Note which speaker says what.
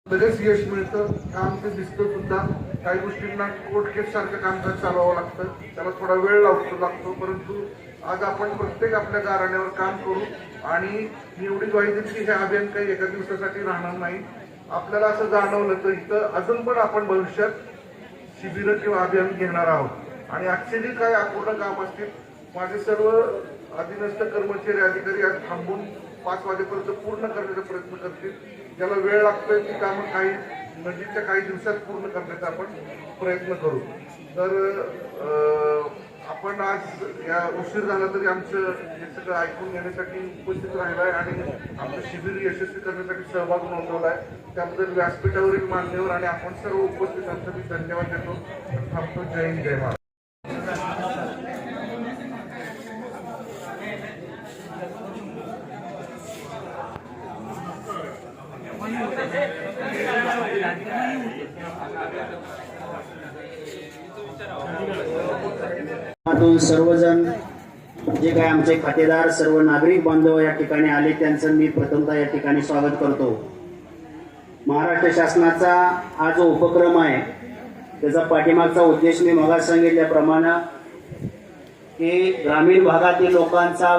Speaker 1: लगेच यश मिळतं, काम ते दिसतं सुद्धा. काही गोष्टींना कोर्ट केस सारखं कामकाज चालवावं लागतं, त्याला थोडा वेळ लागतो. परंतु आज आपण प्रत्येक आपल्या गारण्यावर काम करू आणि मी एवढी ग्वाही देईल की हे अभियान काही एका दिवसासाठी राहणार नाही. आपल्याला असं जाणवलं तर इथं अजून पण आपण भविष्यात शिबिरं किंवा अभियान घेणार आहोत आणि आजचे जे काही अपूर्ण काम असतील, माझे सर्व अधीनस्थ कर्मचारी अधिकारी आज थांबून 5 वाजेपर्यंत पूर्ण करण्याचा प्रयत्न करतील. ज्याला वेळ लागतोय ती कामं काही नजीकच्या काही दिवसात पूर्ण करण्याचा आपण प्रयत्न करू. तर आपण आज या उशीर झाला तरी आमचं हे सगळं ऐकून घेण्यासाठी उपस्थित राहिलाय आणि आमचं शिबिर यशस्वी करण्यासाठी सहभाग नोंदवलाय. त्याबद्दल व्यासपीठावरील मान्यवर आणि आपण सर्व उपस्थितांचा मी धन्यवाद देतो. थांबतो. जय हिंद, जय महाराष्ट्र.
Speaker 2: सर्वजण जे काही आमचे खातेदार सर्व नागरिक बांधव या ठिकाणी आले त्यांचं मी प्रथमतः या ठिकाणी स्वागत करतो. महाराष्ट्र शासनाचा हा जो उपक्रम आहे त्याचा पाठीमागचा उद्देश मी मगाच सांगितल्याप्रमाणे की ग्रामीण भागातील लोकांचा